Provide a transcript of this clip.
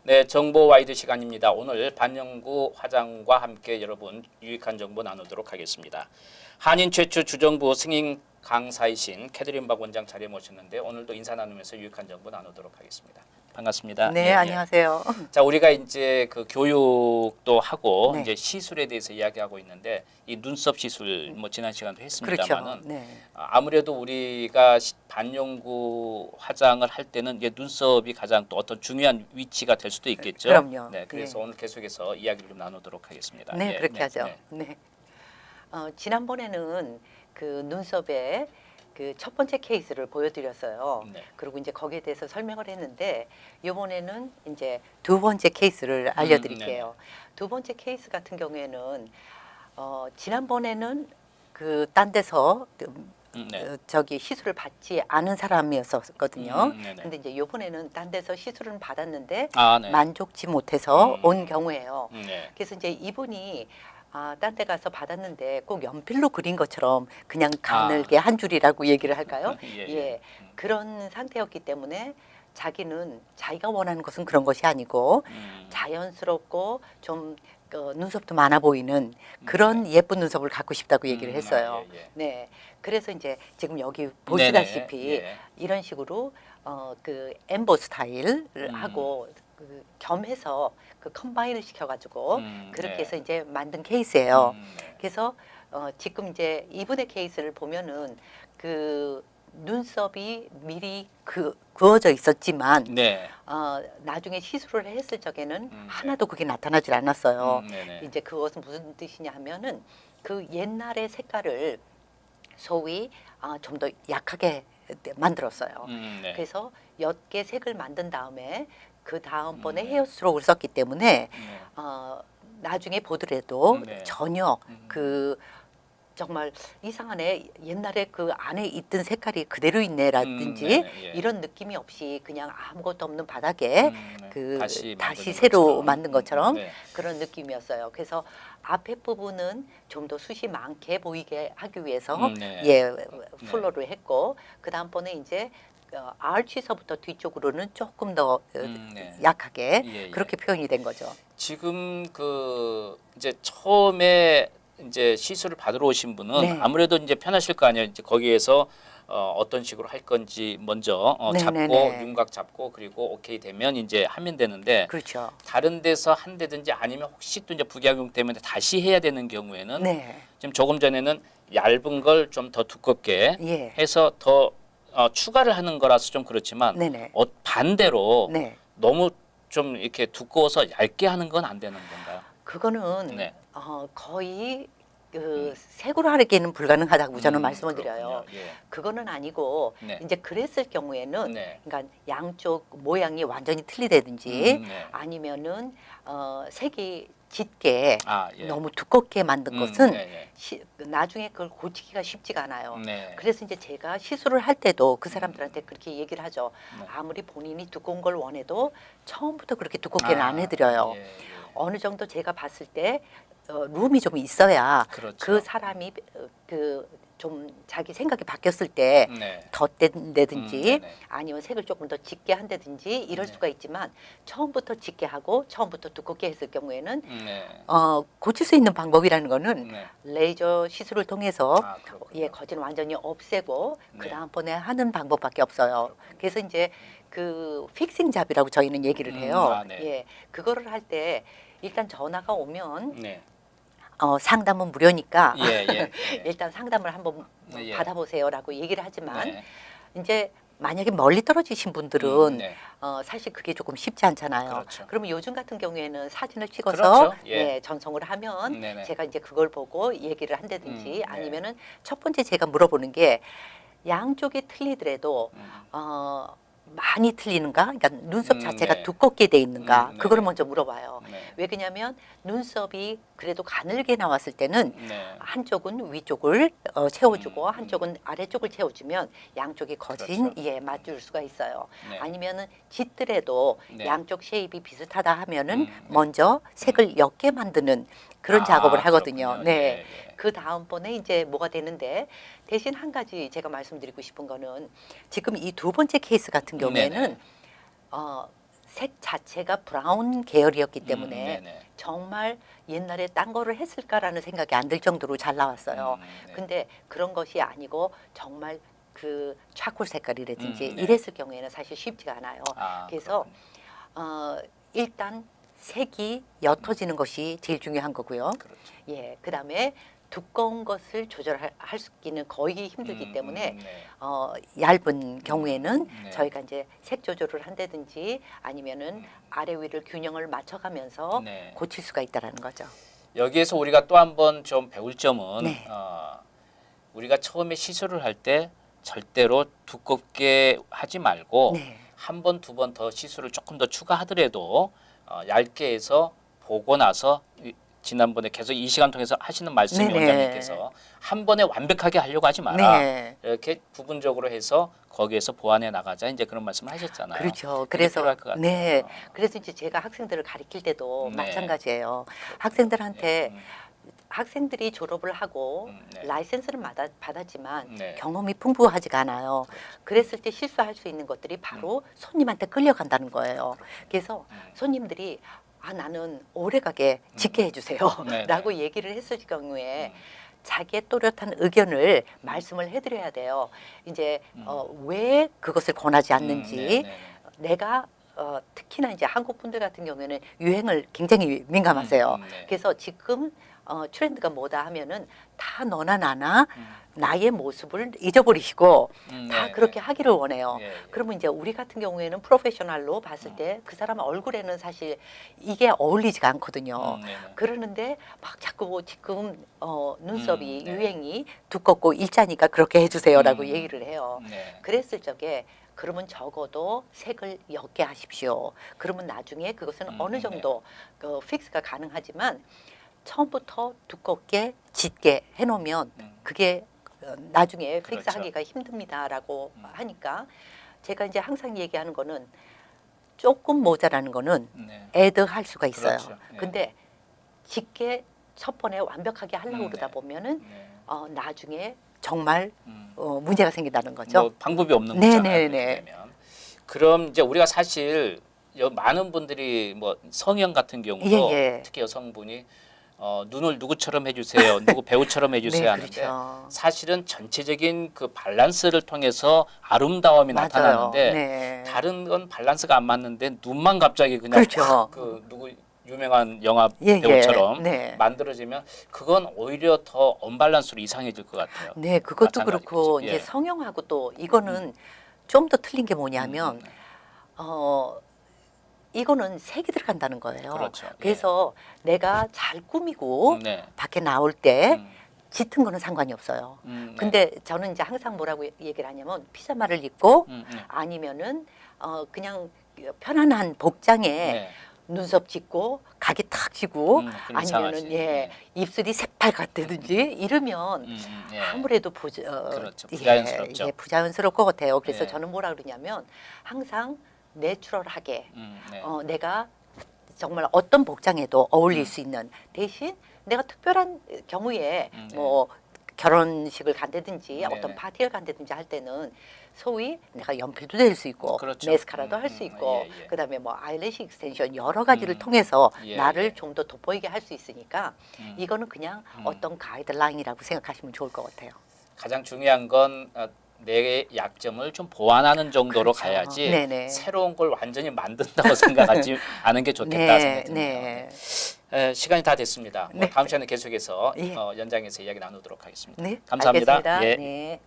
네, 정보 와이드 시간입니다. 오늘 반영구 화장과 함께 여러분 유익한 정보 나누도록 하겠습니다. 한인 최초 주정부 승인 강사이신 캐드린 박 원장 자리에 모셨는데 오늘도 인사 나누면서 유익한 정보 나누도록 하겠습니다. 반갑습니다. 네, 안녕하세요. 자, 우리가 이제 그 교육도 하고 네. 이제 시술에 대해서 이야기하고 있는데 이 눈썹 시술 뭐 지난 시간도 했습니다만은 그렇죠. 네. 아무래도 우리가 반영구 화장을 할 때는 이제 눈썹이 가장 또 어떤 중요한 위치가 될 수도 있겠죠. 그럼요. 네, 그래서 예. 오늘 계속해서 이야기를 좀 나누도록 하겠습니다. 네, 예, 그렇게 하죠. 네. 네. 지난번에는 그 눈썹의 그 첫 번째 케이스를 보여드렸어요. 네. 그리고 이제 거기에 대해서 설명을 했는데 이번에는 이제 두 번째 케이스를 알려드릴게요. 두 번째 케이스 같은 경우에는 지난번에는 그 딴 데서 네. 저기 시술을 받지 않은 사람이었었거든요. 네네. 근데 이제 이번에는 딴 데서 시술을 받았는데 네. 만족치 못해서 온 경우예요. 네. 그래서 이제 이분이 딴 데 가서 받았는데 꼭 연필로 그린 것처럼 그냥 가늘게 한 줄이라고 얘기를 할까요? 예. 그런 상태였기 때문에 자기는 자기가 원하는 것은 그런 것이 아니고 자연스럽고 좀 눈썹도 많아 보이는 그런 예쁜 눈썹을 갖고 싶다고 얘기를 했어요. 예. 네, 그래서 이제 지금 여기 보시다시피 네네. 예. 이런 식으로 그 엠보 스타일을 하고 그 겸해서 그 컴바인을 시켜가지고 그렇게 네. 해서 이제 만든 케이스예요. 네. 그래서 지금 이제 이분의 케이스를 보면은 그 눈썹이 미리 그어져 있었지만 네. 나중에 시술을 했을 적에는 네. 하나도 그게 나타나질 않았어요. 네네. 이제 그것은 무슨 뜻이냐 하면은 그 옛날의 색깔을 소위 좀 더 약하게 만들었어요. 네. 그래서 옅게 색을 만든 다음에 그 다음번에 네. 헤어스트로크를 썼기 때문에 네. 나중에 보더라도 네. 전혀 그 정말 이상하네, 옛날에 그 안에 있던 색깔이 그대로 있네라든지 네네. 예. 이런 느낌이 없이 그냥 아무것도 없는 바닥에 네. 그 다시 다시 만드는 새로 것처럼. 만든 것처럼 네. 그런 느낌이었어요. 그래서 앞에 부분은 좀 더 숱이 많게 보이게 하기 위해서 네. 플로를 했고 그 다음번에 이제 아치서부터 뒤쪽으로는 조금 더 네. 약하게 예. 그렇게 표현이 된 거죠. 지금 그 이제 처음에 이제 시술을 받으러 오신 분은 네. 아무래도 이제 편하실 거 아니에요. 이제 거기에서 어떤 식으로 할 건지 먼저 잡고 네네네. 윤곽 잡고 그리고 오케이 되면 이제 하면 되는데 그렇죠. 다른 데서 한다든지 아니면 혹시 또 이제 부작용 때문에 다시 해야 되는 경우에는 네. 지금 조금 전에는 얇은 걸 좀 더 두껍게 예. 해서 더 추가를 하는 거라서 좀 그렇지만 네네. 반대로 네. 너무 좀 이렇게 두꺼워서 얇게 하는 건 안 되는 건가요? 그거는 네. 거의 그 색으로 하기에는 불가능하다고 저는 말씀을 드려요. 그렇군요. 예. 그거는 아니고 네. 이제 그랬을 경우에는 네. 그러니까 양쪽 모양이 완전히 틀리다든지 네. 아니면은 색이 짙게 예. 너무 두껍게 만든 것은 네. 나중에 그걸 고치기가 쉽지가 않아요. 네. 그래서 이제 제가 시술을 할 때도 그 사람들한테 그렇게 얘기를 하죠. 네. 아무리 본인이 두꺼운 걸 원해도 처음부터 그렇게 두껍게는 안 해드려요. 예. 어느 정도 제가 봤을 때 룸이 좀 있어야 그렇죠. 그 사람이 그 좀 자기 생각이 바뀌었을 때 네. 덧댄다든지 네네. 아니면 색을 조금 더 짙게 한다든지 이럴 네. 수가 있지만 처음부터 짙게 하고 처음부터 두껍게 했을 경우에는 네. 고칠 수 있는 방법이라는 거는 네. 레이저 시술을 통해서 그렇군요. 거진 완전히 없애고 네. 그 다음번에 하는 방법밖에 없어요. 그래서 이제 그 픽싱 잡이라고 저희는 얘기를 해요. 네. 그거를 할 때 일단 전화가 오면 네. 상담은 무료니까 예. 일단 상담을 한번 예. 받아보세요라고 얘기를 하지만 네. 이제 만약에 멀리 떨어지신 분들은 네. 사실 그게 조금 쉽지 않잖아요. 그렇죠. 그러면 요즘 같은 경우에는 사진을 찍어서 그렇죠. 예. 전송을 하면 네네. 제가 이제 그걸 보고 얘기를 한다든지 네. 아니면은 첫 번째 제가 물어보는 게 양쪽이 틀리더라도 많이 틀리는가? 그러니까 눈썹 자체가 네. 두껍게 돼 있는가? 네. 그거를 먼저 물어봐요. 네. 왜 그러냐면 눈썹이 그래도 가늘게 나왔을 때는 네. 한쪽은 위쪽을 채워주고 한쪽은 아래쪽을 채워주면 양쪽이 거진 그렇죠. 맞줄 수가 있어요. 네. 아니면은 짙더라도 네. 양쪽 쉐입이 비슷하다 하면은 네. 먼저 색을 옅게 만드는 그런 작업을 하거든요. 그렇군요. 네. 예. 그 다음번에 이제 뭐가 되는데 대신 한 가지 제가 말씀드리고 싶은 거는 지금 이 두 번째 케이스 같은 경우에는 네네. 색 자체가 브라운 계열이었기 때문에 네네. 정말 옛날에 딴 거를 했을까라는 생각이 안 들 정도로 잘 나왔어요. 네. 근데 그런 것이 아니고 정말 그 차콜 색깔이라든지 네. 이랬을 경우에는 사실 쉽지가 않아요. 아, 그래서 일단 색이 옅어지는 것이 제일 중요한 거고요. 그렇죠. 예, 그다음에 두꺼운 것을 조절할 수 있기는 거의 힘들기 때문에 네. 얇은 경우에는 네. 저희가 이제 색 조절을 한다든지 아니면은 아래 위를 균형을 맞춰가면서 네. 고칠 수가 있다라는 거죠. 여기에서 우리가 또 한 번 좀 배울 점은 네. 우리가 처음에 시술을 할 때 절대로 두껍게 하지 말고 네. 한 번, 두 번 더 시술을 조금 더 추가하더라도 얇게 해서 보고 나서 지난번에 계속 이 시간 통해서 하시는 말씀이 네네. 원장님께서 한 번에 완벽하게 하려고 하지 마라. 네. 이렇게 부분적으로 해서 거기에서 보완해 나가자. 이제 그런 말씀을 하셨잖아요. 그렇죠. 그게 그래서 필요할 것 같아요. 네, 그래서 이제 제가 학생들을 가르칠 때도 네. 마찬가지예요. 학생들한테 네. 학생들이 졸업을 하고 네. 라이센스를 받았지만 네. 경험이 풍부하지가 않아요. 그랬을 때 실수할 수 있는 것들이 바로 손님한테 끌려간다는 거예요. 그래서 손님들이 나는 오래가게 짓게 해주세요 네, 라고 얘기를 했을 경우에 자기의 또렷한 의견을 말씀을 해드려야 돼요. 이제 왜 그것을 권하지 않는지 내가 특히나 이제 한국 분들 같은 경우에는 유행을 굉장히 민감하세요. 네. 그래서 지금 트렌드가 뭐다 하면은 다 너나 나나 나의 모습을 잊어버리시고 다 네, 그렇게 네. 하기를 원해요. 예, 예. 그러면 이제 우리 같은 경우에는 프로페셔널로 봤을 때 그 사람 얼굴에는 사실 이게 어울리지가 않거든요. 네, 네. 그러는데 막 자꾸 지금 눈썹이 네. 유행이 두껍고 일자니까 그렇게 해주세요라고 음. 얘기를 해요. 네. 그랬을 적에 그러면 적어도 색을 옅게 하십시오. 그러면 나중에 그것은 어느 정도 그 픽스가 가능하지만 처음부터 두껍게 짙게 해놓으면 그게 나중에 그렇죠. 픽스하기가 힘듭니다라고 하니까 제가 이제 항상 얘기하는 거는 조금 모자라는 거는 네. 애드할 수가 있어요. 그렇죠. 예. 근데 짙게 첫 번에 완벽하게 하려고 그러다 네. 보면은 네. 나중에 정말 문제가 생긴다는 거죠. 뭐 방법이 없는 네, 거잖아요. 네, 그렇게 네. 되면. 그럼 이제 우리가 사실 많은 분들이 뭐 성형 같은 경우도 예, 예. 특히 여성분이 눈을 누구처럼 해주세요, 누구 배우처럼 해주세요 네, 하는데 그렇죠. 사실은 전체적인 그 밸런스를 통해서 아름다움이 맞아요. 나타나는데 네. 다른 건 밸런스가 안 맞는데 눈만 갑자기 그냥 그렇죠. 확 그 누구 유명한 영화 예, 배우처럼 예. 네. 만들어지면 그건 오히려 더 언밸런스로 이상해질 것 같아요. 네, 그것도 마찬가지겠죠. 그렇고 예. 이제 성형하고 또 이거는 좀 더 틀린 게 뭐냐면 이거는 색이 들어간다는 거예요. 그렇죠. 그래서 내가 잘 꾸미고 네. 밖에 나올 때 음. 짙은 거는 상관이 없어요. 네. 근데 저는 이제 항상 뭐라고 얘기를 하냐면 피자마를 입고 네. 아니면은 그냥 편안한 복장에 네. 눈썹 짚고 각이 탁 지고 그럼 아니면은 이상하지. 예 네. 입술이 새빨갛다든지 이러면 예. 아무래도 그렇죠. 부자연스럽죠. 예, 부자연스러울 것 같아요. 그래서 예. 저는 뭐라 그러냐면 항상 내추럴하게 네. 내가 정말 어떤 복장에도 어울릴 수 있는 대신 내가 특별한 경우에 네. 뭐 결혼식을 간다든지 네, 어떤 네. 파티를 간다든지 할 때는 소위 내가 연필도 될 수 있고 그렇죠. 메스카라도 할 수 있고 예, 예. 그다음에 뭐 아이래시 익스텐션 여러 가지를 통해서 예, 나를 예. 좀 더 돋보이게 할 수 있으니까 이거는 그냥 어떤 가이드라인이라고 생각하시면 좋을 것 같아요. 가장 중요한 건 내 약점을 좀 보완하는 정도로 그렇죠. 가야지 네네. 새로운 걸 완전히 만든다고 생각하지 않은 게 좋겠다 생각이 드네요. 네. 시간이 다 됐습니다. 뭐 네. 다음 시간에 계속해서 예. 연장해서 이야기 나누도록 하겠습니다. 네, 감사합니다. 알겠습니다. 예. 네.